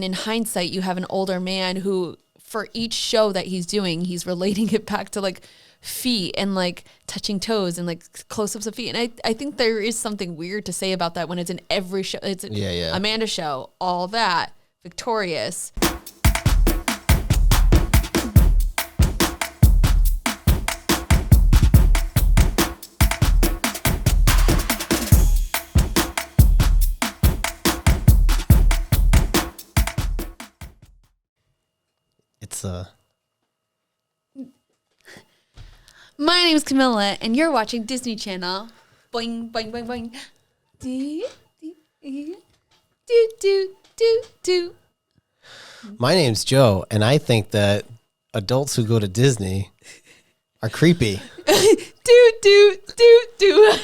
in hindsight, you have an older man who, for each show that he's doing, he's relating it back to like feet and like touching toes and like close-ups of feet. And I think there is something weird to say about that when it's in every show. It's Amanda show, all that, Victorious. My name is Camilla, and you're watching Disney Channel. Boing, boing, boing, boing. Do, do, do, do, do. My name's Joe, and I think that adults who go to Disney are creepy. Do, do, do, do.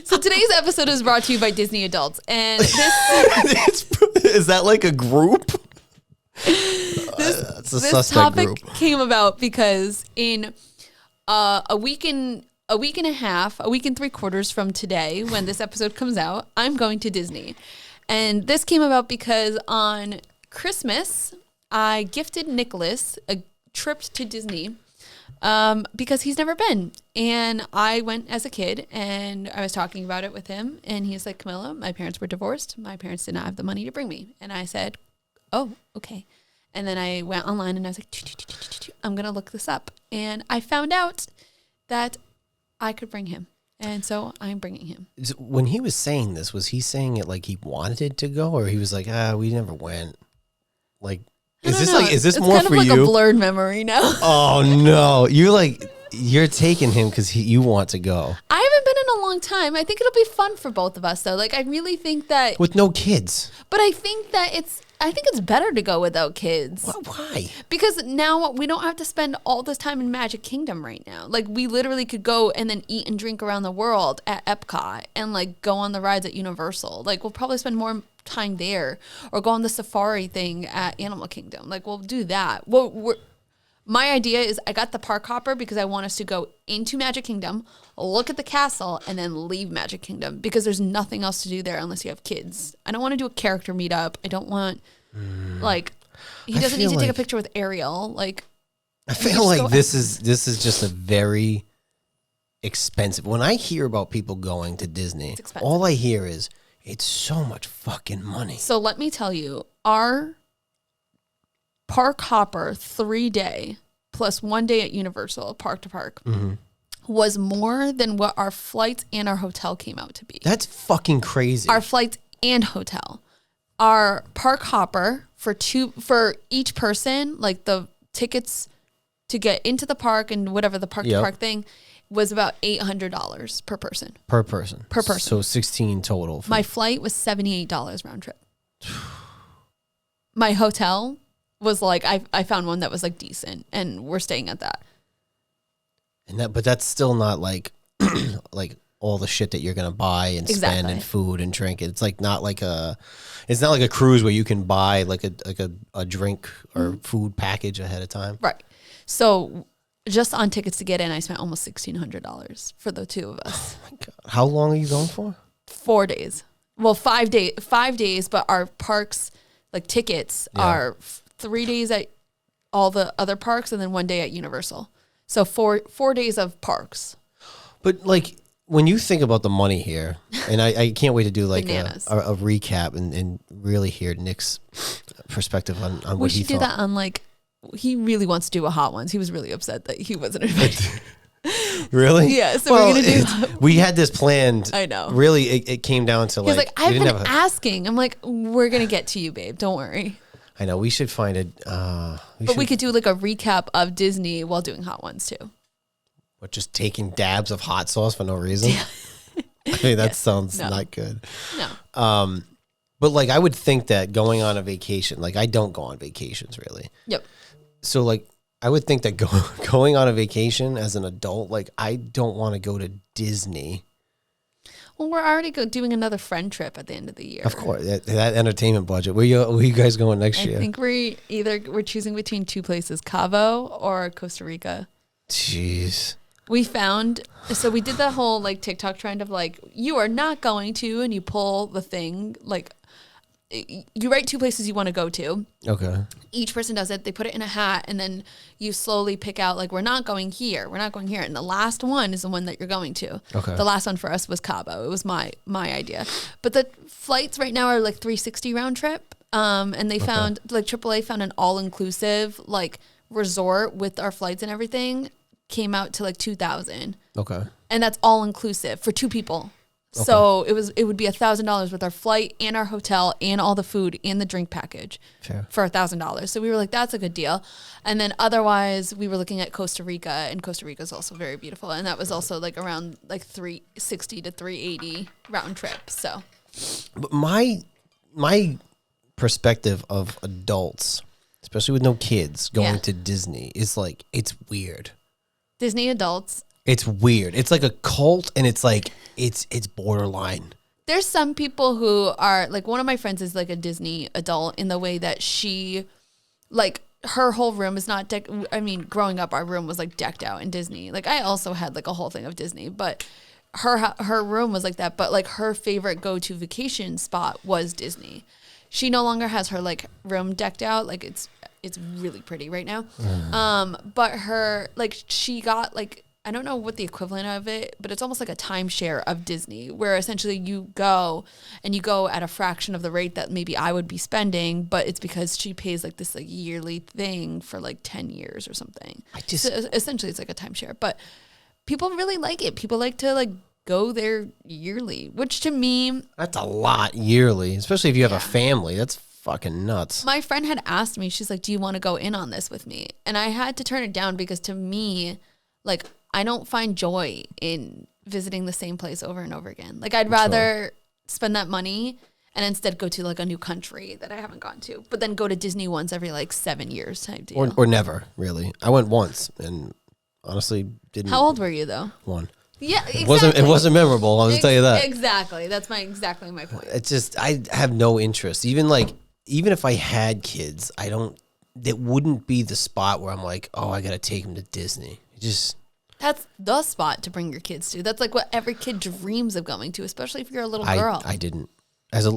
So today's episode is brought to you by Disney Adults, and this is that like a group? This topic came about because in a week and a half, a week and 3/4 from today, when this episode comes out, I'm going to Disney. And this came about because on Christmas, I gifted Nicholas a trip to Disney because he's never been. And I went as a kid, and I was talking about it with him, and he's like, Camilla, my parents were divorced. My parents did not have the money to bring me. And I said, oh, okay. And then I went online and I was like, I'm going to look this up. And I found out that I could bring him. And so I'm bringing him. When he was saying this, was he saying it like he wanted to go, or he was like, we never went? Like, is this more for you? It's kind of like a blurred memory now. Oh no. You're taking him because you want to go. I haven't been in a long time. I think it'll be fun for both of us though. Like, I really think that with no kids. But I think it's better to go without kids. Why? Because now we don't have to spend all this time in Magic Kingdom right now. Like, we literally could go and then eat and drink around the world at Epcot and like go on the rides at Universal. Like, we'll probably spend more time there, or go on the safari thing at Animal Kingdom. Like, we'll do that. My idea is I got the park hopper because I want us to go into Magic Kingdom, look at the castle, and then leave Magic Kingdom because there's nothing else to do there unless you have kids. I don't want to do a character meetup. I don't want, he doesn't need to take a picture with Ariel. Like, I feel like this is just a very expensive. When I hear about people going to Disney, all I hear is it's so much fucking money. So let me tell you, our park hopper 3-day plus 1 day at Universal, park to park, was more than what our flights and our hotel came out to be. That's fucking crazy. Our flights and hotel. Our park hopper for each person, like the tickets to get into the park and whatever the park to park thing, was about $800 per person. Per person. So 16 total. My flight was $78 round trip. My hotel was like, I found one that was like decent, and we're staying at that. But that's still not like like all the shit that you're gonna buy and spend and food and drink. It's like not like a cruise where you can buy like a drink or food package ahead of time. Right. So just on tickets to get in, I spent almost $1,600 for the two of us. Oh my God. How long are you going for? 4 days. Well, 5 days, but our parks, like tickets are 3 days at all the other parks and then 1 day at Universal. So 4 days of parks. But like, when you think about the money here, and I can't wait to do like a recap and really hear Nick's perspective on what he thought. We should do that on like, he really wants to do a Hot Ones. He was really upset that he wasn't invited. Really? Yeah, so we're going to do that. We had this planned. I know. Really, it came down to like. He's like, I've been asking. I'm like, we're going to get to you, babe. Don't worry. I know. We should find it. We could do like a recap of Disney while doing Hot Ones too. What, just taking dabs of hot sauce for no reason? I mean, that sounds not good. No. But like, I would think that going on a vacation, like I don't go on vacations really. Yep. So like, I would think that going on a vacation as an adult, like I don't want to go to Disney. Well, we're already doing another friend trip at the end of the year. Of course, that entertainment budget. Where you guys going next year? I think we're choosing between two places, Cabo or Costa Rica. Jeez. We did the whole like TikTok trend of like, you are not going to, and you pull the thing like, you write 2 places you want to go to. Okay. Each person does it. They put it in a hat, and then you slowly pick out, like, we're not going here. We're not going here. And the last one is the one that you're going to. Okay. The last one for us was Cabo. It was my idea. But the flights right now are like $360 round trip. And they found, like, AAA found an all-inclusive, like, resort with our flights and everything. Came out to like $2,000. Okay. And that's all-inclusive for 2 people. Okay. So it would be $1,000 with our flight and our hotel and all the food and the drink package for $1,000. So we were like, that's a good deal. And then otherwise we were looking at Costa Rica, and Costa Rica is also very beautiful. And that was also like around like $360 to $380 round trip. So, but my perspective of adults, especially with no kids, going to Disney is like, it's weird. Disney adults. It's weird. It's like a cult, and it's like it's borderline. There's some people who are like, one of my friends is like a Disney adult in the way that she, like, her whole room is not growing up, our room was like decked out in Disney. Like, I also had like a whole thing of Disney, but her room was like that. But like, her favorite go-to vacation spot was Disney. She no longer has her like room decked out. Like, it's really pretty right now. But her, like, she got like, I don't know what the equivalent of it, but it's almost like a timeshare of Disney, where essentially you go at a fraction of the rate that maybe I would be spending, but it's because she pays like this like yearly thing for like 10 years or something. So essentially it's like a timeshare, but people really like it. People like to like go there yearly, which to me, that's a lot yearly, especially if you have a family. That's fucking nuts. My friend had asked me, she's like, do you want to go in on this with me? And I had to turn it down because to me, like, I don't find joy in visiting the same place over and over again. Like, I'd rather spend that money and instead go to like a new country that I haven't gone to, but then go to Disney once every like 7 years type deal. Or never, really. I went once and honestly didn't. How old were you though? 1. Yeah, exactly. It wasn't memorable, I'll just tell you that. Exactly. That's exactly my point. It's just, I have no interest. Even if I had kids, it wouldn't be the spot where I'm like, oh, I got to take them to Disney. That's the spot to bring your kids to. That's like what every kid dreams of going to, especially if you're a little girl. I didn't. As a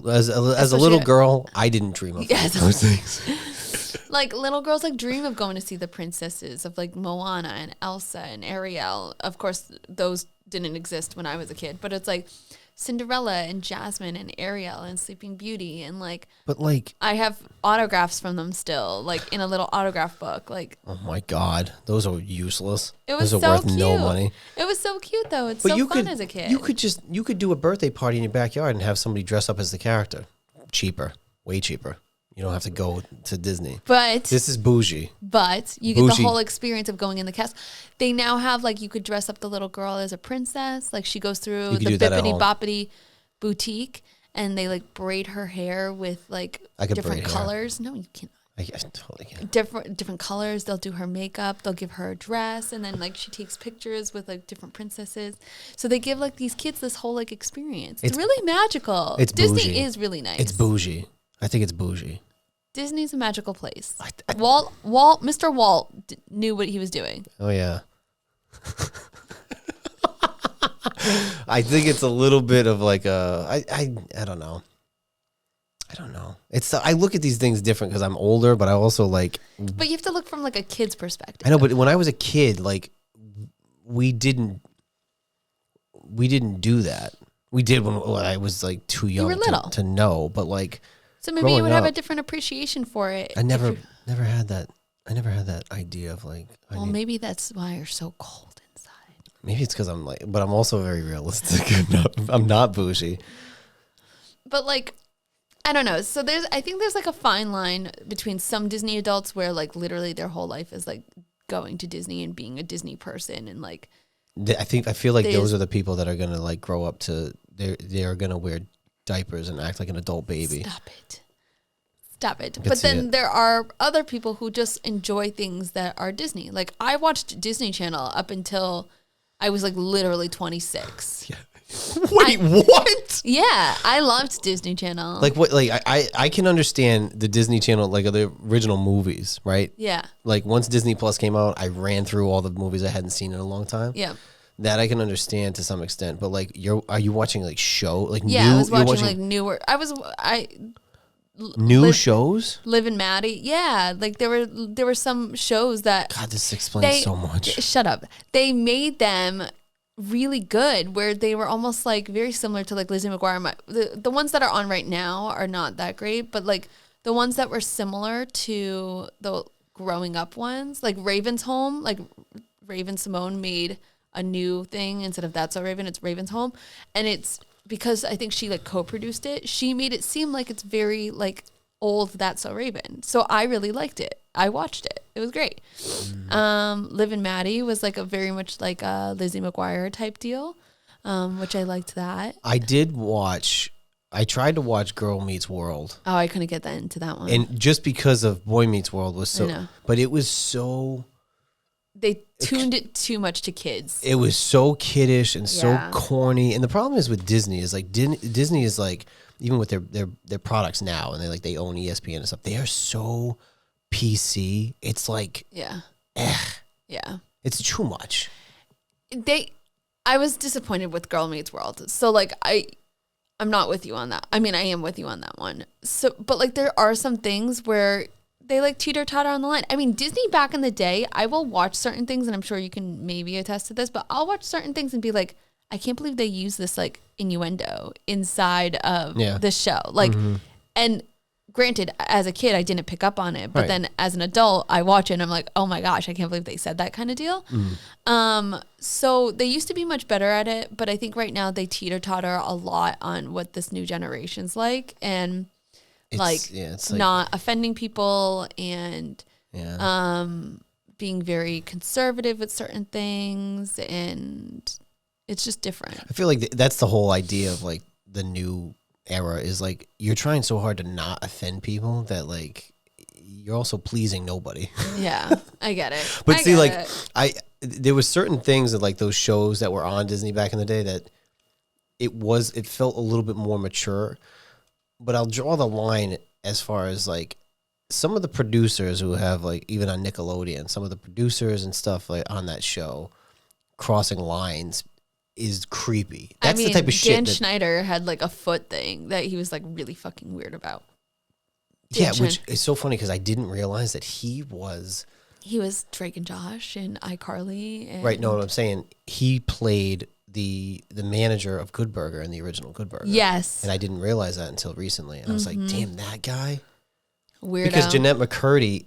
little girl, I didn't dream of those things. Like, little girls like dream of going to see the princesses of like Moana and Elsa and Ariel. Of course, those didn't exist when I was a kid, but it's like Cinderella and Jasmine and Ariel and Sleeping Beauty and like. But like, I have autographs from them still, like in a little autograph book. Like, oh my God, those are useless. It was those so are worth cute. No money. It was so cute though. It's so fun as a kid. You could do a birthday party in your backyard and have somebody dress up as the character. Cheaper, way cheaper. You don't have to go to Disney. But this is bougie. But you get the whole experience of going in the castle. They now have like, you could dress up the little girl as a princess. Like, she goes through the Bippity Boppity boutique and they like braid her hair with like different colors. Hair. No, you can't. I totally can. Different colors. They'll do her makeup. They'll give her a dress, and then like she takes pictures with like different princesses. So they give like these kids this whole like experience. It's really magical. Disney bougie. is really nice. It's bougie. I think it's bougie. Disney's a magical place. Mr. Walt knew what he was doing. Oh yeah. I think it's a little bit of like I don't know. I don't know. I look at these things different because I'm older, but I also like. But you have to look from like a kid's perspective. I know, but when I was a kid, like we didn't do that. We did when I was like too young to know, but like. So maybe you would have a different appreciation for it. I never had that. I never had that idea of like. Maybe that's why you're so cold inside. Maybe it's because I'm like, but I'm also very realistic. I'm not bougie. But like, I don't know. So I think there's like a fine line between some Disney adults where like literally their whole life is like going to Disney and being a Disney person and like. I feel like those are the people that are gonna like grow up to. They're gonna wear diapers and act like an adult baby. Stop it. But then there are other people who just enjoy things that are Disney. Like, I watched Disney Channel up until I was like literally 26. Yeah. Wait, what? Yeah, I loved Disney Channel. Like what? Like I can understand the Disney Channel, like the original movies, right? Yeah. Like once Disney Plus came out, I ran through all the movies I hadn't seen in a long time. Yeah. That I can understand to some extent, but like, are you watching like show? Like I was watching like newer. New shows? Liv and Maddie. Yeah, like there were some shows that God, this explains so much. Shut up. They made them really good where they were almost like very similar to like Lizzie McGuire. The ones that are on right now are not that great, but like the ones that were similar to the growing up ones, like Raven's Home, like Raven Simone made a new thing instead of That's So Raven, it's Raven's Home. And it's because I think she like co-produced it. She made it seem like it's very like old That's So Raven. So I really liked it. I watched it. It was great. Liv and Maddie was like a very much like a Lizzie McGuire type deal, which I liked that. I tried to watch Girl Meets World. Oh, I couldn't get that into that one. And just because of Boy Meets World was so, but it was so. They tuned it too much to kids. It was so kiddish and so corny. And the problem is with Disney is like Disney is like, even with their products now, and they own ESPN and stuff, they are so PC. It's like, yeah, it's too much. I was disappointed with Girl Meets World. So like I'm not with you on that. I mean, I am with you on that one. So, but like there are some things where they like teeter-totter on the line. I mean, Disney back in the day, I will watch certain things, and I'm sure you can maybe attest to this, but I'll watch certain things and be like, I can't believe they use this like innuendo inside of the show. Like, and granted, as a kid, I didn't pick up on it, but then as an adult, I watch it and I'm like, oh my gosh, I can't believe they said that kind of deal. So they used to be much better at it, but I think right now they teeter-totter a lot on what this new generation's like, and it's not offending people and being very conservative with certain things, and it's just different. I feel like that's the whole idea of like the new era is like you're trying so hard to not offend people that like you're also pleasing nobody. Yeah, I get it. But see, like there was certain things that like those shows that were on Disney back in the day that it felt a little bit more mature. But I'll draw the line as far as like some of the producers who have like even on Nickelodeon, some of the producers and stuff like on that show crossing lines is creepy. That's the type of shit. Dan Schneider had like a foot thing that he was like really fucking weird about. Which is so funny because I didn't realize that he was Drake and Josh and iCarly. And right. No, what I'm saying, he played the manager of Good Burger in the original Good Burger. Yes. And I didn't realize that until recently. And I was like, damn, that guy. Weirdo. Because Jeanette McCurdy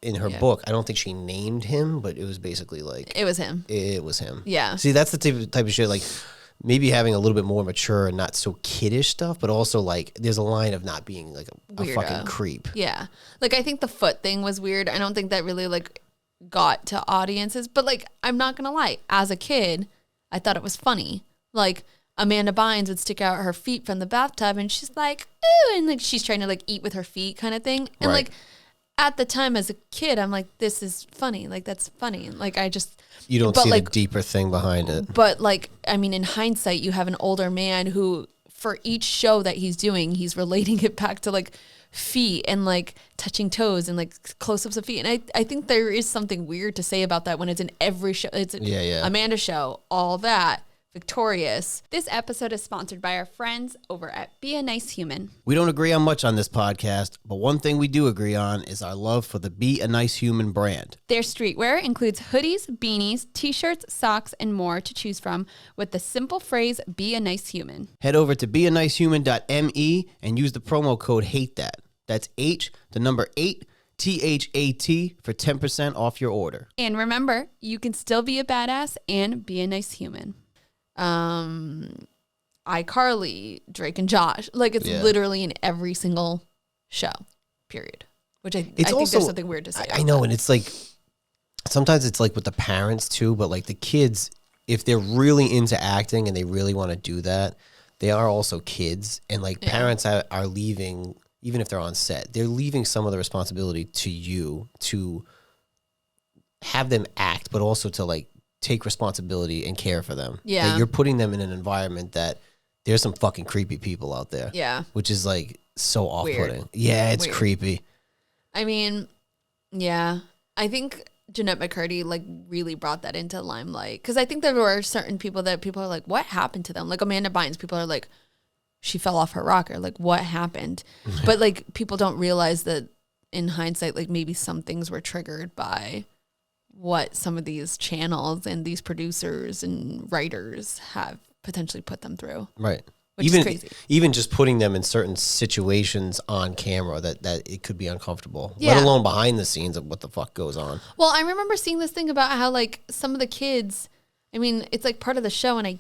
in her book, I don't think she named him, but it was basically like it was him. It was him. Yeah. See, that's the type of shit like maybe having a little bit more mature and not so kiddish stuff, but also like there's a line of not being like a fucking creep. Yeah. Like I think the foot thing was weird. I don't think that really like got to audiences, but like I'm not gonna lie, as a kid, I thought it was funny. Like Amanda Bynes would stick out her feet from the bathtub and she's like, ooh, and like she's trying to like eat with her feet kind of thing. And like at the time as a kid, I'm like, this is funny. Like that's funny. Like I just you don't see like, the deeper thing behind it. But like, I mean, in hindsight, you have an older man who for each show that he's doing, he's relating it back to like feet and like touching toes and like close-ups of feet. And I think there is something weird to say about that when it's in every show. It's Amanda show, all that. Victorious. This episode is sponsored by our friends over at Be a Nice Human. We don't agree on much on this podcast, but one thing we do agree on is our love for the Be a Nice Human brand. Their streetwear includes hoodies, beanies, t-shirts, socks, and more to choose from with the simple phrase, Be a Nice Human. Head over to beanicehuman.me and use the promo code HATETHAT. That's H, the number 8, THAT for 10% off your order. And remember, you can still be a badass and be a nice human. iCarly, Drake and Josh, like it's literally in every single show, period. Which I think there's something weird to say. I know, and it's like sometimes it's like with the parents too, but like the kids, if they're really into acting and they really want to do that, they are also kids, and like parents are leaving, even if they're on set, they're leaving some of the responsibility to you to have them act, but also to like take responsibility and care for them. Yeah. That you're putting them in an environment that there's some fucking creepy people out there. Yeah. Which is like so off-putting. Weird. Yeah, it's creepy. I mean, yeah. I think Jeanette McCurdy like really brought that into limelight. Because I think there were certain people that people are like, what happened to them? Like Amanda Bynes, people are like, she fell off her rocker. Like, what happened? But like, people don't realize that in hindsight, like maybe some things were triggered by what some of these channels and these producers and writers have potentially put them through. Right. Which is crazy. Even just putting them in certain situations on camera that it could be uncomfortable, yeah. let alone behind the scenes of what the fuck goes on. Well, I remember seeing this thing about how like some of the kids, I mean, it's like part of the show, and I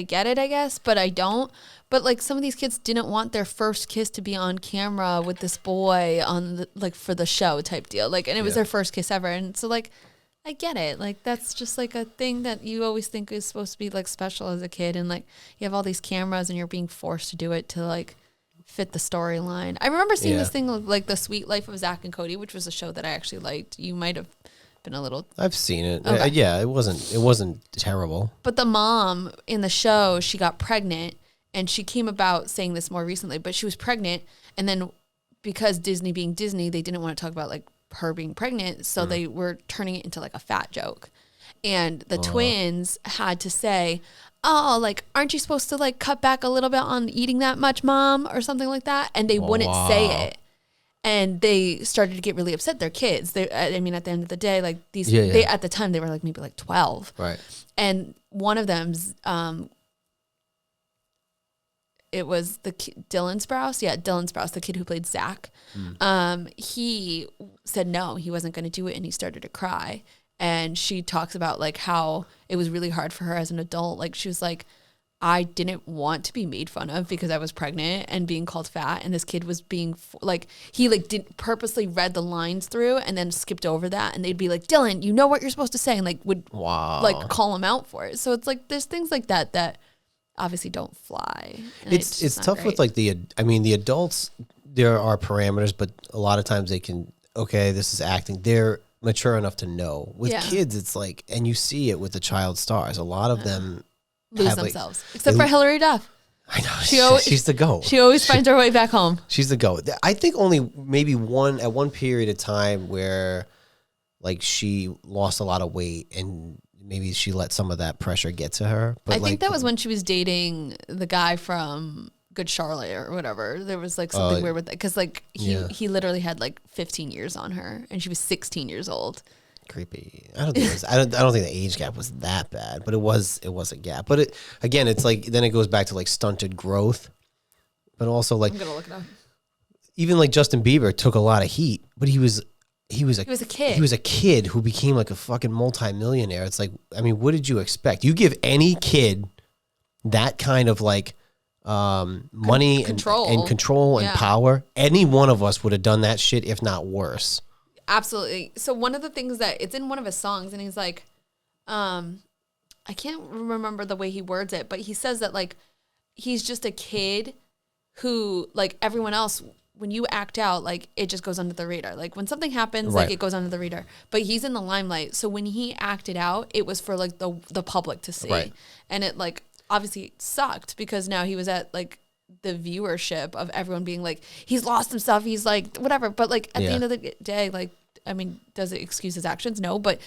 get it, I guess, but I don't. But like some of these kids didn't want their first kiss to be on camera with this boy on the, like for the show type deal. Like, and it was their first kiss ever. And so like, I get it. Like that's just like a thing that you always think is supposed to be like special as a kid. And like you have all these cameras and you're being forced to do it to like fit the storyline. I remember seeing this thing like The Sweet Life of Zach and Cody, which was a show that I actually liked. You might have been a little. I've seen it. Okay. Yeah, it wasn't terrible. But the mom in the show, she got pregnant, and she came about saying this more recently, but she was pregnant, and then because Disney being Disney, they didn't want to talk about like her being pregnant, so they were turning it into like a fat joke. And the twins had to say, "Oh, like aren't you supposed to like cut back a little bit on eating that much, mom?" or something like that, and they wouldn't say it. And they started to get really upset. They're kids. I mean, at the end of the day, like these, they at the time they were like maybe like 12. Right. And one of them's, it was the Dylan Sprouse. Yeah, Dylan Sprouse, the kid who played Zach. He said no, he wasn't going to do it, and he started to cry. And she talks about like how it was really hard for her as an adult. Like she was like, I didn't want to be made fun of because I was pregnant and being called fat, and this kid was being like, he like did purposely read the lines through and then skipped over that, and they'd be like, Dylan, you know what you're supposed to say, and like would like call him out for it. So it's like there's things like that obviously don't fly. It's tough with like the adults. There are parameters, but a lot of times they can, okay, this is acting. They're mature enough to know. With kids, it's like, and you see it with the child stars. A lot of them lose themselves, except for Hilary Duff. I know, she's the GOAT. She always finds her way back home. She's the GOAT. I think only maybe one period of time where like she lost a lot of weight and maybe she let some of that pressure get to her. But I think that was when she was dating the guy from Good Charlotte or whatever. There was like something weird with that because like he literally had like 15 years on her and she was 16 years old. Creepy. I don't think the age gap was that bad, but it was a gap. But it's like then it goes back to like stunted growth, but also like I'm gonna look it up. Even like Justin Bieber took a lot of heat, but he was a kid. He was a kid who became like a fucking multimillionaire. It's like, I mean, what did you expect? You give any kid that kind of like money and control and power, any one of us would have done that shit, if not worse. Absolutely. So one of the things that it's in one of his songs, and he's like, I can't remember the way he words it, but he says that like he's just a kid who like everyone else, when you act out, like it just goes under the radar. Like when something happens, like it goes under the radar. But he's in the limelight. So when he acted out, it was for like the public to see. Right. And it like obviously sucked because now he was at like the viewership of everyone being like, he's lost himself. He's like, whatever. But like at the end of the day, like, I mean, does it excuse his actions? No, but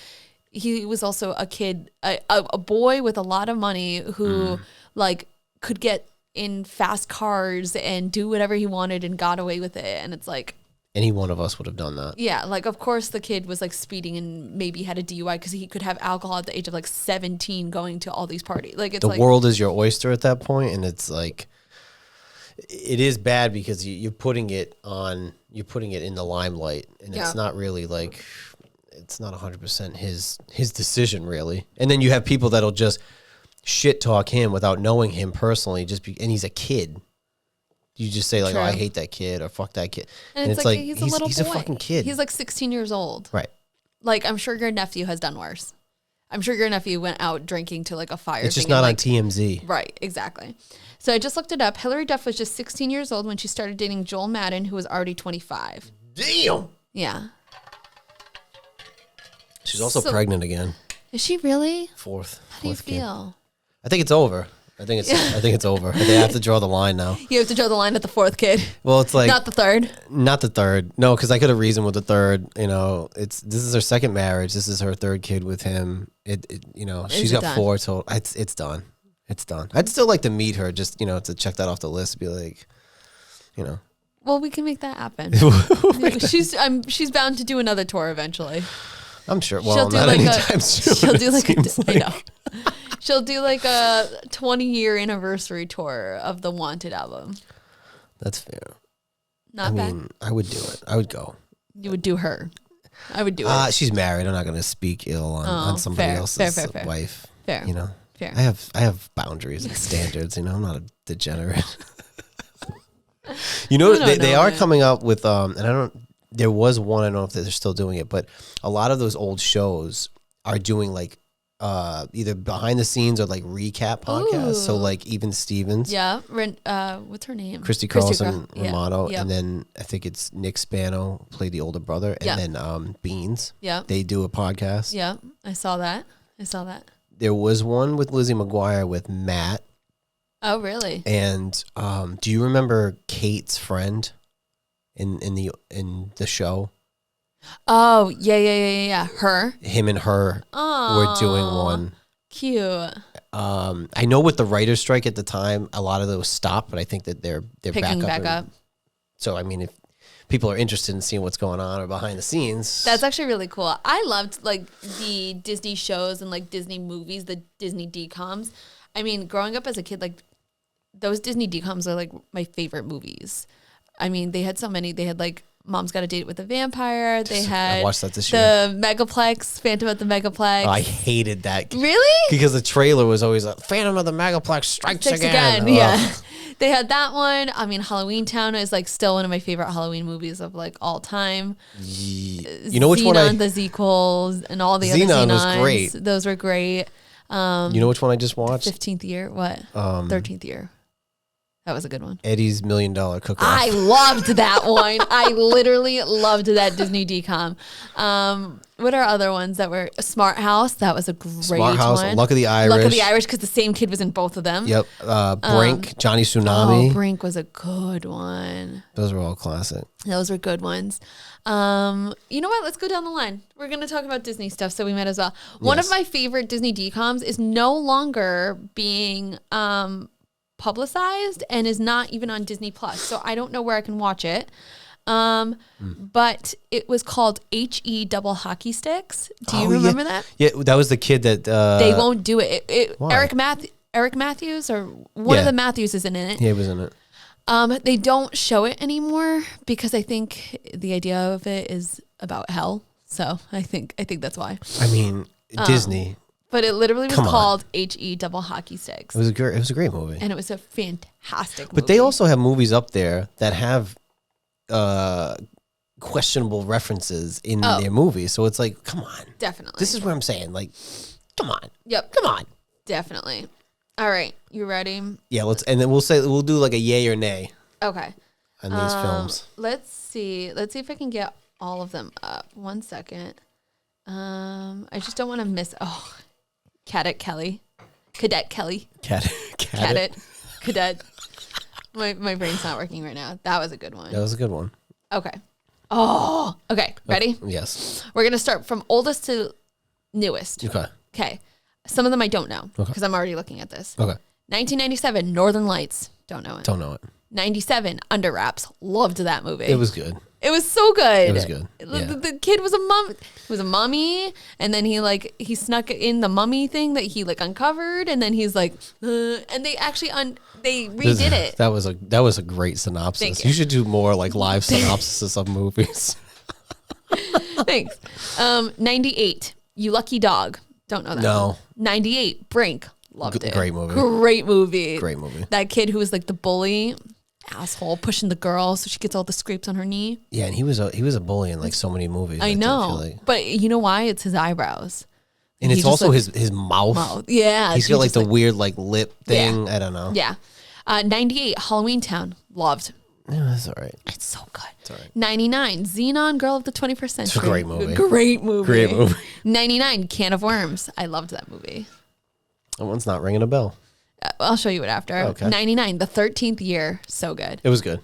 he was also a kid, a boy with a lot of money who like could get in fast cars and do whatever he wanted and got away with it. And it's like, any one of us would have done that. Yeah. Like, of course the kid was like speeding and maybe had a DUI because he could have alcohol at the age of like 17 going to all these parties. Like it's the world is your oyster at that point. And it's like, it is bad because you're putting it in the limelight, and it's not really like, it's not 100% his decision really. And then you have people that'll just shit talk him without knowing him personally, and he's a kid. You just say like, "Oh, I hate that kid," or "Fuck that kid," and it's like he's a little boy. He's a fucking kid. He's like 16 years old. Right. Like I'm sure your nephew has done worse. I'm sure your nephew went out drinking to like a fire. It's just not on TMZ. Right, exactly. So I just looked it up. Hilary Duff was just 16 years old when she started dating Joel Madden, who was already 25. Damn. Yeah. She's also pregnant again. Is she really? Fourth. How do you feel? I think it's over. I think it's over. They have to draw the line now. You have to draw the line at the fourth kid. Well, it's like not the third. Not the third. No, because I could have reasoned with the third. You know, this is her second marriage. This is her third kid with him. She's got 4 total. It's done. It's done. I'd still like to meet her, just, to check that off the list. Be like, Well, we can make that happen. She's bound to do another tour eventually. I'm sure. Well, not anytime soon. She'll do like I know. She'll do like a 20-year anniversary tour of the Wanted album. That's fair. Not bad. I would do it. I would go. You would do her. I would do it. She's married. I'm not going to speak ill on somebody else's wife. Fair. Fair. I have boundaries and standards. I'm not a degenerate. They are coming up with and I don't. There was one. I don't know if they're still doing it, but a lot of those old shows are doing like either behind the scenes or like recap podcasts. So like Even Stevens. Yeah. What's her name? Christy Carlson Romano. Yeah. And then I think it's Nick Spano played the older brother. And then Beans. Yeah. They do a podcast. Yeah. I saw that. There was one with Lizzie McGuire with Matt. Oh, really? And do you remember Kate's friend in the show? Oh, yeah. Him and her were doing one. Cute. I know with the writer's strike at the time, a lot of those stopped, but I think that they're picking back up. So, I mean, if people are interested in seeing what's going on or behind the scenes. That's actually really cool. I loved like the Disney shows and like Disney movies, the Disney DComs. I mean, growing up as a kid, like those Disney DComs are like my favorite movies. I mean, they had so many. They had like Mom's Got a Date with a Vampire. They had I watched that this year. The Megaplex, Phantom at the Megaplex. Oh, I hated that. Really? Because the trailer was always like, Phantom of the Megaplex strikes again. Yeah. They had that one. I mean, Halloween Town is like still one of my favorite Halloween movies of like all time. You know which one the Zequels and all the Xenon other Xenons. Was great. Those were great. You know which one I just watched? 15th year. What? 13th year. That was a good one. Eddie's $1 Million Cook-Off. I loved that one. I literally loved that Disney DCom. What are other ones that were Smart House? That was a great Smart House, one. Luck of the Irish. Luck of the Irish, because the same kid was in both of them. Yep. Brink, Johnny Tsunami. Oh, Brink was a good one. Those were all classic. Those were good ones. You know what? Let's go down the line. We're going to talk about Disney stuff, so we might as well. One of my favorite Disney DComs is no longer being publicized and is not even on Disney Plus. So I don't know where I can watch it. But it was called HE Double Hockey Sticks. Do you remember that? Yeah, that was the kid that they won't do it. Eric Matthews or one of the Matthews isn't in it. Yeah, he was in it. They don't show it anymore because I think the idea of it is about hell. So I think that's why. I mean, Disney. But it literally was called HE Double Hockey Sticks. It was a great movie. And it was a fantastic movie. But they also have movies up there that have questionable references in their movies. So it's like, come on. Definitely. This is what I'm saying. Like, come on. Yep. Come on. Definitely. All right. You ready? Yeah, and then we'll do like a yay or nay. Okay. On these films. Let's see if I can get all of them up. 1 second. I just don't want to miss Cadet Kelly. Cadet. My brain's not working right now. That was a good one. That was a good one. Okay. Oh, okay. Ready? Yes. We're going to start from oldest to newest. Okay. Some of them I don't know because I'm already looking at this. Okay. 1997, Northern Lights. Don't know it. 97, Under Wraps. Loved that movie. It was good. It was so good. It was good. Yeah. The kid was a mummy, and then he snuck in the mummy thing that he like uncovered, and then he's like, and they actually they redid it. That was a great synopsis. You should do more like live synopsis of movies. Thanks. 98, You Lucky Dog. Don't know that. No. One. 98, Brink. Loved it. Great movie. Great movie. Great movie. That kid who was like the bully. Asshole pushing the girl so she gets all the scrapes on her knee. Yeah, and he was a bully in like so many movies. I know, but you know why? It's his eyebrows, and it's also like, his mouth. Yeah, he's got like the weird like lip thing. Yeah. I don't know. Yeah, 98 Halloween Town, loved. Yeah, that's all right. It's so good. It's all right. 99 Xenon, Girl of the 21st Century. It's a great movie. Great movie. 99 Can of Worms. I loved that movie. That one's not ringing a bell. I'll show you it after. Okay. 99, The 13th Year. So good. It was good.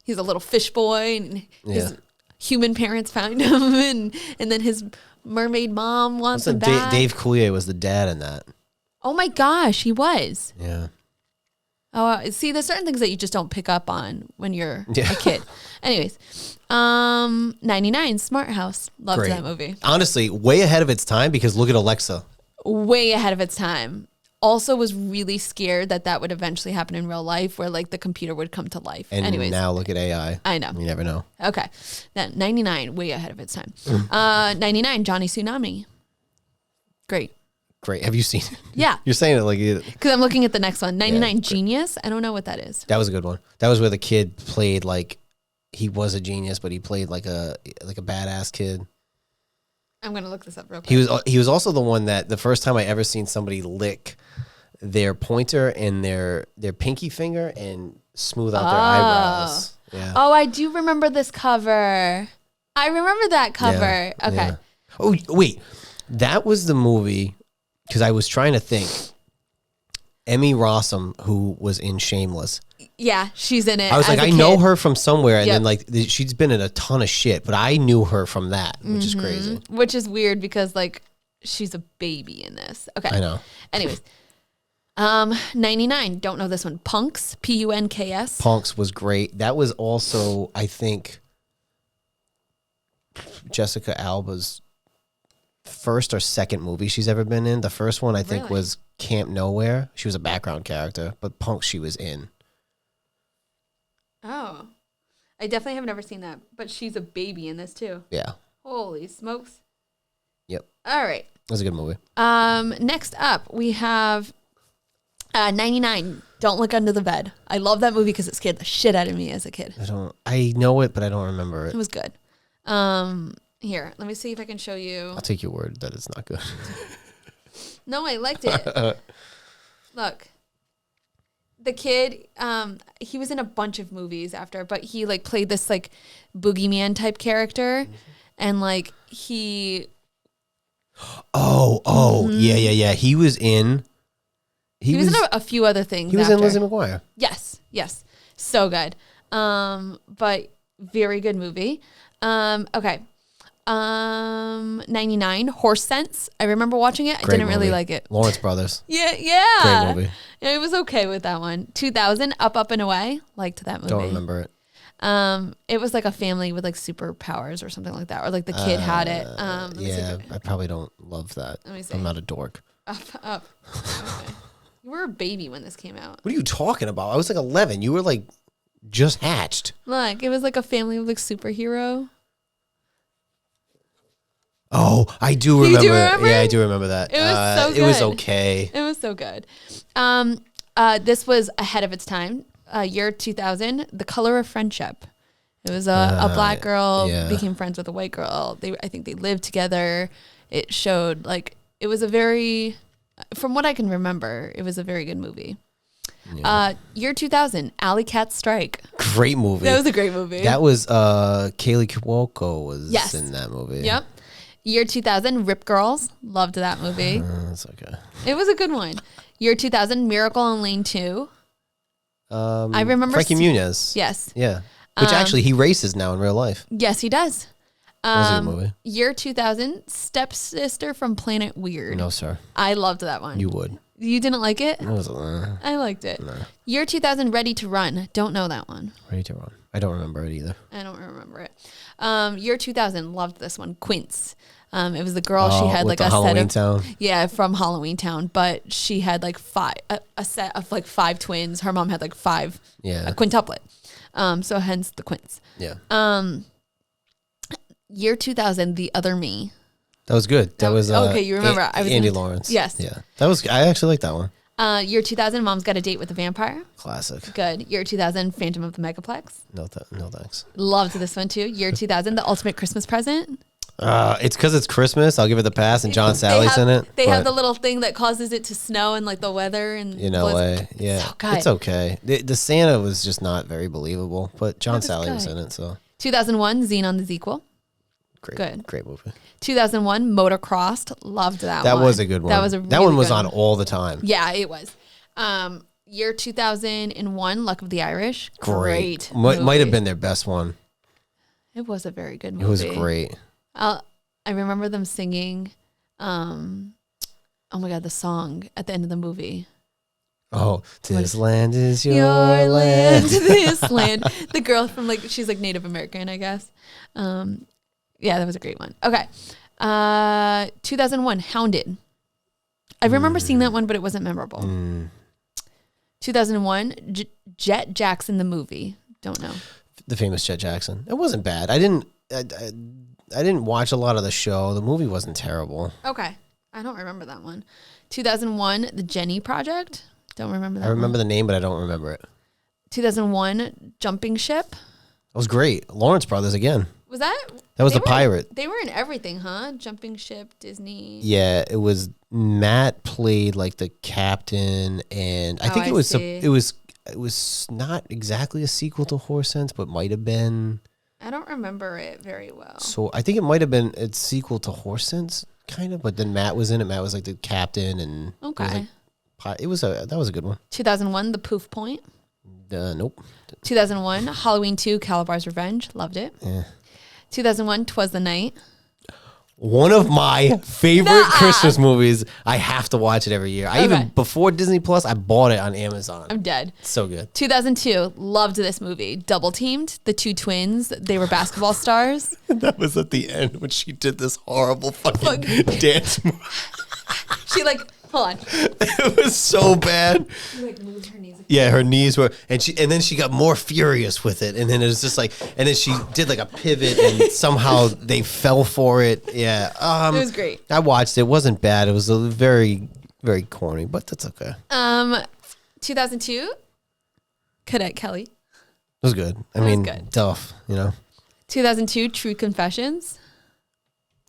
He's a little fish boy, and his human parents found him, and then his mermaid mom wants him back. Dave Coulier was the dad in that. Oh my gosh, he was. Yeah. Oh, see, there's certain things that you just don't pick up on when you're a kid. Anyways, 99 Smart House. Loved that movie. Honestly, way ahead of its time because look at Alexa. Way ahead of its time. Also was really scared that would eventually happen in real life where like the computer would come to life. And anyways, now look at AI. I know. You never know. Okay. Then 99, way ahead of its time. 99 Johnny Tsunami. Great. Have you seen it? Yeah. You're saying it like because I'm looking at the next one. 99 Genius. I don't know what that is. That was a good one. That was where the kid played like he was a genius, but he played like a badass kid. I'm gonna look this up real quick. He was also the one that the first time I ever seen somebody lick their pointer and their pinky finger and smooth out their eyebrows. Yeah. Oh, I do remember this cover. I remember that cover. Yeah. Okay. Yeah. Oh wait, that was the movie. Because I was trying to think. Emmy Rossum, who was in Shameless. Yeah, she's in it. I was like, I know her from somewhere. And Yep. then like she's been in a ton of shit, but I knew her from that, which is crazy. Which is weird because like she's a baby in this. Okay. I know. Anyways. 99. Don't know this one. Punks. Punks. Punks was great. That was also, I think, Jessica Alba's first or second movie she's ever been in. The first one I think was Camp Nowhere. She was a background character, but Punks she was in. Oh. I definitely have never seen that, but she's a baby in this too. Yeah. Holy smokes. Yep. All right. That was a good movie. Next up we have 99 Don't Look Under the Bed. I love that movie because it scared the shit out of me as a kid. I know it, but I don't remember it. It was good. Here, let me see if I can show you. I'll take your word that it's not good. No, I liked it. Look, the kid, he was in a bunch of movies after, but he like played this like boogeyman type character, and like he. Yeah. He was in. He was in a few other things. He was in Lizzie McGuire. Yes, so good. But very good movie. Okay. 99 Horse Sense. I remember watching it. I didn't really like it. Lawrence Brothers. Yeah. Great movie. Yeah, it was okay with that one. 2000 Up and Away. Liked that movie. Don't remember it. It was like a family with like superpowers or something like that, or like the kid had it. Yeah, I probably don't love that. Let me see. I'm not a dork. Up. Okay. You were a baby when this came out. What are you talking about? I was like 11. You were like just hatched. Look, it was like a family with like superhero. Oh, I do remember. You do remember? Yeah, I do remember that. It was so good. It was okay. It was so good. This was ahead of its time. Year 2000, The Color of Friendship. It was a black girl became friends with a white girl. I think they lived together. It showed like it was a very, from what I can remember, it was a very good movie. Yeah. Year 2000, Alley Cat Strike. Great movie. That was a great movie. That was Kaylee Cuoco was in that movie. Yep. Year 2000, Rip Girls. Loved that movie. That's okay. It was a good one. Year 2000, Miracle on Lane 2. I remember Frankie Muniz. Yes. Yeah. Which actually he races now in real life. Yes, he does. That was a good movie. Year 2000, Stepsister from Planet Weird. No, sir. I loved that one. You would. You didn't like it? It was, I liked it. Nah. Year 2000, Ready to Run. Don't know that one. Ready to Run. I don't remember it either. I don't remember it. Year 2000, loved this one. Quince. It was the girl. She had like a Halloween set of Town. Yeah, from Halloween Town, but she had like a set of like 5 twins. Her mom had like 5. Yeah. A quintuplet. So hence the Quince. Yeah. Year 2000, The Other Me. That was good. That was okay. You remember? I was Andy Lawrence. Yes. Yeah. That was. I actually like that one. Year 2000, Mom's Got a Date with a Vampire. Classic. Good. Year 2000, Phantom of the Megaplex. No thanks. Loved this one too. Year 2000, The Ultimate Christmas Present. It's because it's Christmas. I'll give it the pass, and John Sally's in it. They have the little thing that causes it to snow and like the weather and yeah, so good. It's okay. The Santa was just not very believable, but John Sally was in it. So 2001, Xenon the Sequel. Great movie. 2001, Motocrossed. Loved that one. That was a good one. That was that one was on all the time. Yeah, it was. Year 2001, Luck of the Irish. Great. Might have been their best one. It was a very good movie. It was great. I remember them singing. Oh Oh my God, the song at the end of the movie. Oh, this land is your land. This land. The girl from she's Native American, I guess. Yeah, that was a great one. Okay. 2001, Hounded. I remember seeing that one, but it wasn't memorable. 2001, Jet Jackson the movie. Don't know. The famous Jet Jackson. It wasn't bad. I didn't watch a lot of the show. The movie wasn't terrible. Okay. I don't remember that one. 2001, The Jenny Project. Don't remember that I remember the name, but I don't remember it. 2001, Jumping Ship. It was great. Lawrence Brothers again. Was that? That was the pirate. They were in everything, huh? Jumping Ship, Disney. Yeah, it was. Matt played the captain, and I think it was not exactly a sequel to Horse Sense, but might have been. I don't remember it very well. So I think it might have been a sequel to Horse Sense, kind of. But then Matt was in it. Matt was the captain, and okay. That was a good one. 2001, The Poof Point. Nope. 2001, Halloween 2, Calabar's Revenge. Loved it. Yeah. 2001, 'Twas the Night. One of my favorite Christmas movies. I have to watch it every year. I even before Disney Plus, I bought it on Amazon. I'm dead. It's so good. 2002, loved this movie. Double Teamed, the two twins. They were basketball stars. That was at the end when she did this horrible fucking dance move. She hold on. It was so bad. She moved her knees. Yeah, her knees were, and then she got more furious with it, and then it was just and then she did a pivot, and somehow they fell for it. Yeah, it was great. I watched it. It wasn't bad. It was a very, very corny, but that's okay. 2002, Cadet Kelly. It was good. I mean, good. tough, 2002, True Confessions.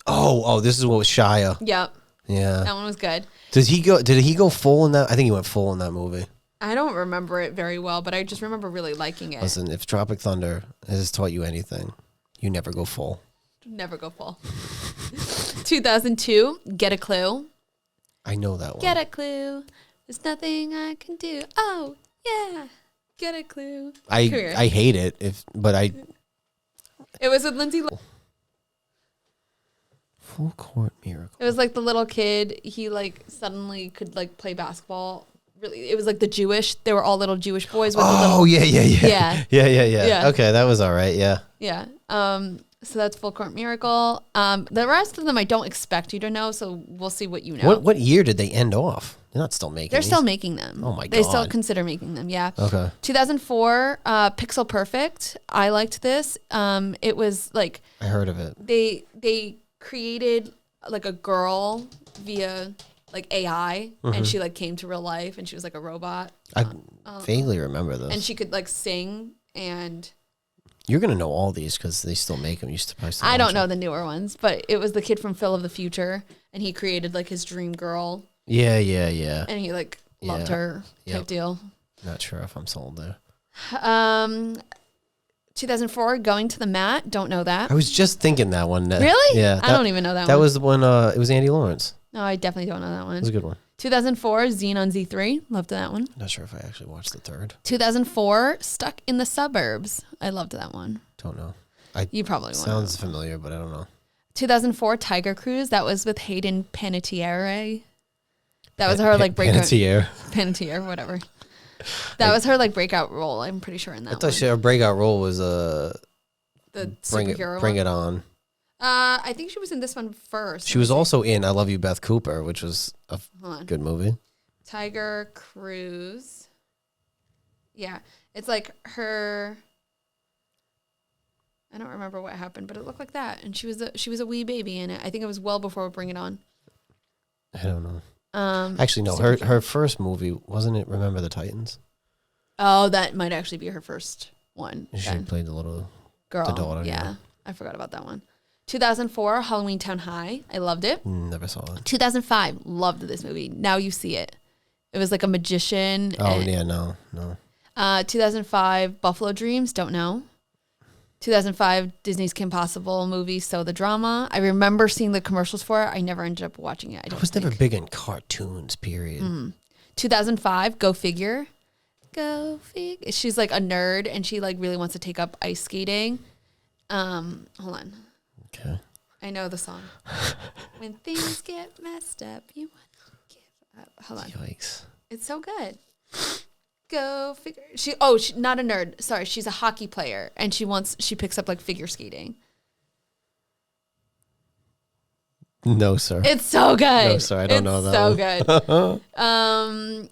Oh, this is what was Shia. Yep. Yeah, that one was good. Did he go full in that? I think he went full in that movie. I don't remember it very well, but I just remember really liking it. Listen, if Tropic Thunder has taught you anything, you never go full. Never go full. 2002, Get a Clue. I know that one. Get a clue. There's nothing I can do. Oh, yeah. Get a clue. I hate it, but I... It was with Lindsay Full Court Miracle. It was the little kid. He suddenly could play basketball. Really, it was the Jewish. They were all little Jewish boys. With Yeah. Okay, that was all right. Yeah. Yeah. So that's Full Court Miracle. The rest of them I don't expect you to know. So we'll see what you know. What year did they end off? They're not still making. They're still making them. Oh my God. They still consider making them. Yeah. Okay. 2004, Pixel Perfect. I liked this. It was I heard of it. They created a girl via AI, and she came to real life, and she was a robot. I vaguely remember this. And she could sing, and you're gonna know all these because they still make them. I don't know the newer ones, but it was the kid from Phil of the Future, and he created his dream girl. Yeah. And he loved her type deal. Not sure if I'm sold there. 2004, Going to the Mat. Don't know that. I was just thinking that one. Really? Yeah. I don't even know that one. That was when it was Andy Lawrence. No, I definitely don't know that one. It was a good one. 2004, Xenon on Z3. Loved that one. Not sure if I actually watched the third. 2004, Stuck in the Suburbs. I loved that one. Don't know. You probably won't. Sounds familiar, but I don't know. 2004, Tiger Cruise. That was with Hayden Panettiere. That was her breakout. Panettiere, whatever. That was her breakout role. I'm pretty sure in that. I thought her breakout role was the superhero. Bring It On. I think she was in this one first. She was also in I Love You, Beth Cooper, which was a good movie. Tiger Cruise. Yeah, it's her. I don't remember what happened, but it looked like that, and she was a wee baby in it. I think it was well before Bring It On. I don't know. Actually, no. Her first movie wasn't it Remember the Titans? Oh, that might actually be her first one. She played the little girl. The daughter. Yeah, I forgot about that one. 2004, Halloween Town High. I loved it. Never saw it. 2005, loved this movie. Now You See It. It was a magician. Oh, yeah, no. 2005, Buffalo Dreams. Don't know. 2005, Disney's Kim Possible movie, So the Drama. I remember seeing the commercials for it. I never ended up watching it. I was never big in cartoons, period. 2005, Go Figure. Go Figure. She's a nerd, and she really wants to take up ice skating. Hold on. Okay. I know the song. When things get messed up, you want to get Hold on. Yikes. It's so good. Go figure. She's not a nerd. Sorry, she's a hockey player, and she picks up like figure skating. No, sir. It's so good. No, sir. I don't know that. So good.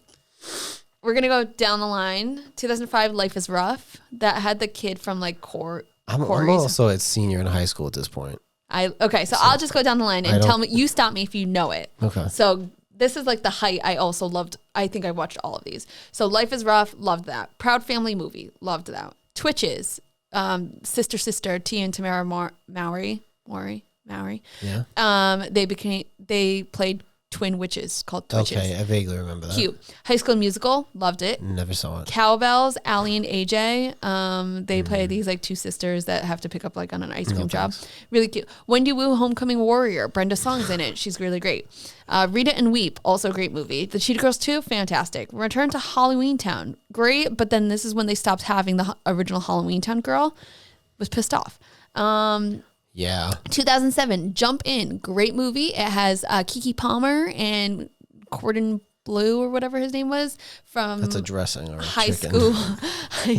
We're gonna go down the line. 2005, Life is Rough. That had the kid from like I'm also a senior in high school at this point. So I'll just go down the line and tell me. You stop me if you know it. Okay. So this is like the height. I also loved. I think I watched all of these. So Life is Rough. Loved that. Proud Family movie. Loved that. Twitches. Sister. Tia and Tamara Mowry. Yeah. They played twin witches called Twitches. Okay, I vaguely remember that. Cute. High School Musical. Loved it. Never saw it. Cowbells, Allie and AJ. They play these like two sisters that have to pick up like on an ice cream job. Really cute. Wendy Wu, Homecoming Warrior. Brenda Song's in it. She's really great. Read It and Weep, also a great movie. The Cheetah Girls 2, fantastic. Return to Halloween Town, great. But then this is when they stopped having the original Halloween Town girl. Was pissed off. Yeah. 2007, Jump In, great movie. It has Keke Palmer and Cordon Bleu or whatever his name was from That's a dressing or a High chicken.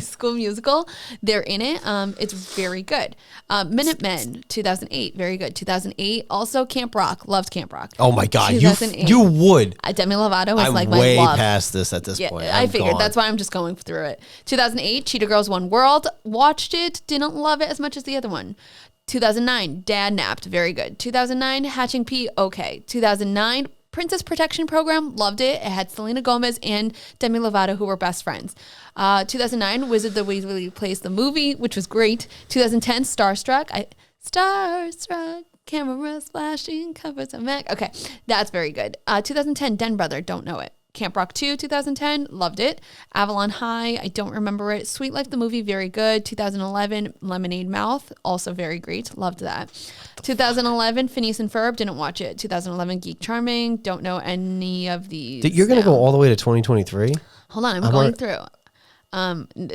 School Musical. They're in it. It's very good. Minutemen, 2008, very good. 2008, also Camp Rock. Loved Camp Rock. Oh my God, 2008. you would. Demi Lovato is I'm like my way love. past this at this point. I figured that's why I'm just going through it. 2008, Cheetah Girls One World. Watched it, didn't love it as much as the other one. 2009, Dad Napped, very good. 2009, Hatching Pea, okay. 2009, Princess Protection Program, loved it. It had Selena Gomez and Demi Lovato, who were best friends. 2009, Wizard the Weasley Plays the Movie, which was great. 2010, Starstruck, cameras flashing, covers a Mac. Okay, that's very good. 2010, Den Brother, don't know it. Camp Rock 2, 2010, loved it. Avalon High, I don't remember it. Sweet Life, the movie, very good. 2011, Lemonade Mouth, also very great. Loved that. 2011, Phineas and Ferb, didn't watch it. 2011, Geek Charming, don't know any of these. You're going to go all the way to 2023? Hold on, I'm going through.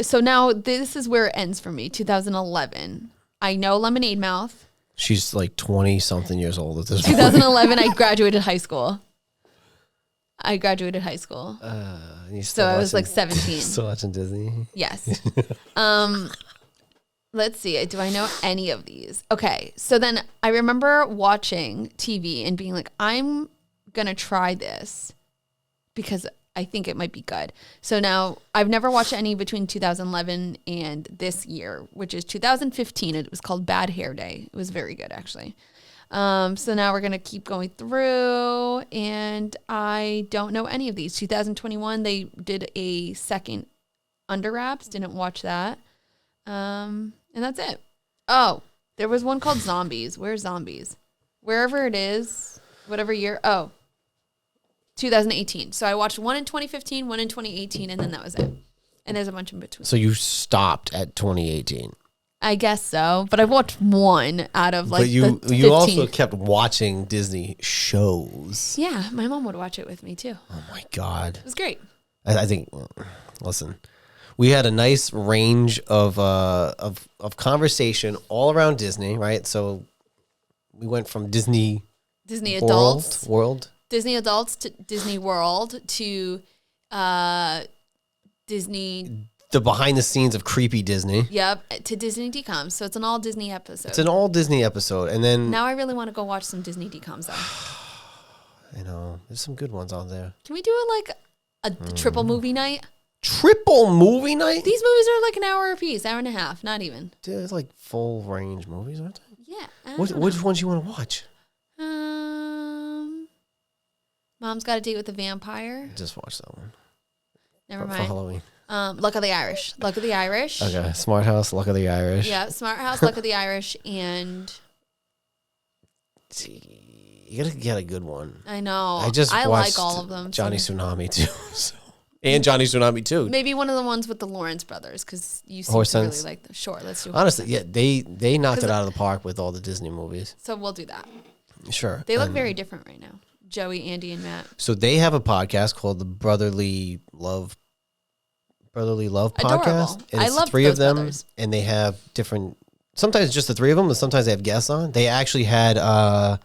So now this is where it ends for me. 2011, I know Lemonade Mouth. She's like 20-something years old at this point. 2011, I graduated high school. So I was like 17. Still watching Disney? Yes. Let's see. Do I know any of these? Okay. So then I remember watching TV and being like, I'm going to try this because I think it might be good. So now I've never watched any between 2011 and this year, which is 2015. It was called Bad Hair Day. It was very good, actually. So now we're going to keep going through, and I don't know any of these. 2021, they did a second Under Wraps. Didn't watch that. And that's it. Oh, there was one called Zombies. Where's Zombies? Wherever it is, whatever year. Oh, 2018. So I watched one in 2015, one in 2018, and then that was it. And there's a bunch in between. So you stopped at 2018. I guess so, but I've watched one out of like. But you the 15. Also kept watching Disney shows. Yeah, my mom would watch it with me too. Oh my God, it was great. I think. Listen, we had a nice range of conversation all around Disney, right? So we went from Disney adults World, Disney adults to Disney World to Disney. The behind the scenes of creepy Disney. Yep, to Disney DComs. So it's an all Disney episode. It's an all Disney episode. And then now I really want to go watch some Disney DComs though. I know. There's some good ones out there. Can we do it like a triple movie night? Triple movie night? These movies are like an hour apiece, hour and a half, not even. Dude, it's like full range movies, aren't they? Yeah. Which ones you want to watch? Mom's Got a Date with the Vampire. Just watch that one. Never mind. For Halloween. Luck of the Irish. Luck of the Irish. Okay. Smart House, Luck of the Irish. Yeah, Smart House, Luck of the Irish, and... You gotta get a good one. I know. I like all of them. Johnny Tsunami too. And Johnny Tsunami too. Maybe one of the ones with the Lawrence brothers, because you seem to really like them. Sure, let's do it. Honestly, yeah, they knocked it out of the park with all the Disney movies. So we'll do that. Sure. They look very different right now. Joey, Andy, and Matt. So they have a podcast called the Brotherly Love Adorable. Podcast. And it's three of them, brothers. And they have different. Sometimes just the three of them, and sometimes they have guests on. They actually had. Oh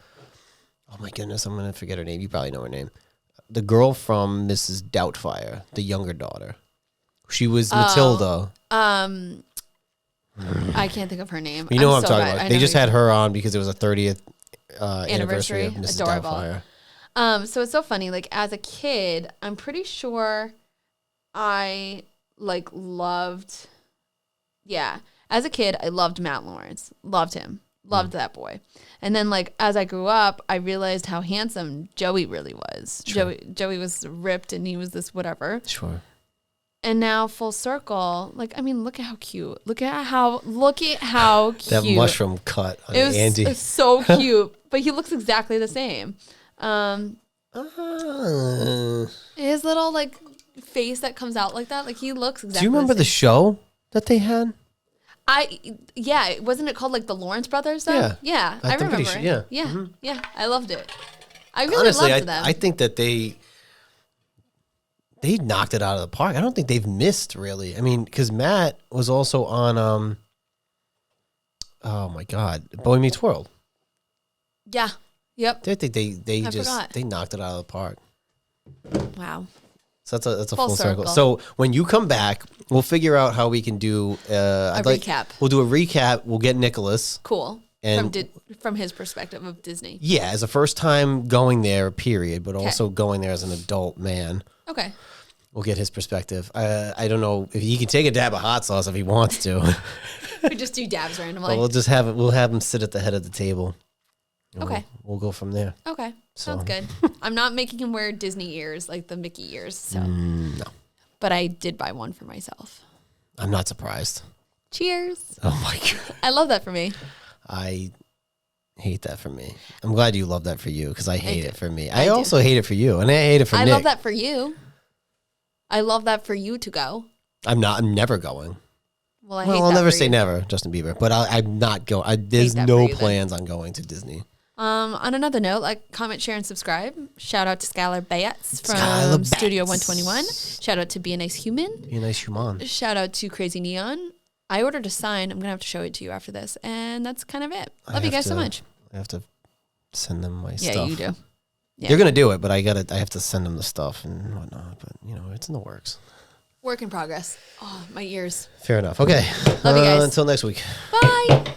my goodness, I'm gonna forget her name. You probably know her name. the girl from Mrs. Doubtfire, the younger daughter. She was Matilda. I can't think of her name. You know what I'm talking about. They just had her on because it was a 30th anniversary of Mrs. Adorable. Doubtfire. So it's so funny. Like as a kid, I'm pretty sure I like loved. Yeah, as a kid, I loved Matt Lawrence. Loved him. Loved that boy. And then like as I grew up, I realized how handsome Joey really was. Sure. Joey was ripped and he was this whatever. Sure. And now full circle, like I mean, look at how cute. Look at how cute. That mushroom cut on Andy. It's so cute, but he looks exactly the same. His little like face that comes out like that, like he looks exactly. Do you remember the show that they had? Wasn't it called like the Lawrence Brothers though? Yeah, I remember. Sure, yeah, yeah, I loved it. I really Honestly, loved them. I think that they knocked it out of the park. I don't think they've missed really. I mean, because Matt was also on oh my God, Boy Meets World. Yeah. Yep. I think they knocked it out of the park. Wow. So that's a full circle. So when you come back, we'll figure out how we can do a recap. We'll do a recap. We'll get Nicholas. Cool. And from his perspective of Disney. Yeah, as a first time going there, period, but also going there as an adult man. Okay. We'll get his perspective. I don't know if he can take a dab of hot sauce if he wants to. We just do dabs randomly. We'll have him sit at the head of the table. Okay. We'll go from there. Okay. Sounds good. I'm not making him wear Disney ears, like the Mickey ears. So. No. But I did buy one for myself. I'm not surprised. Cheers. Oh my God. I love that for me. I hate that for me. I'm glad you love that for you because I hate it for me. I do. also hate it for you, and I hate it for Nick. I love that for you. I love that for you to go. I'm never going. Well, I hate that I'll never for say you. never, Justin Bieber, but I'm not going. There's no plans on going to Disney. On another note, like, comment, share, and subscribe. Shout out to Skylar Batz from Studio 121. Shout out to Be a Nice Human. Be a Nice Human. Shout out to Crazy Neon. I ordered a sign. I'm going to have to show it to you after this. And that's kind of it. Love you guys so much. I have to send them my stuff. Yeah, you do. Yeah. You're going to do it, but I have to send them the stuff and whatnot. But, it's in the works. Work in progress. Oh, my ears. Fair enough. Okay. Love you guys. Until next week. Bye.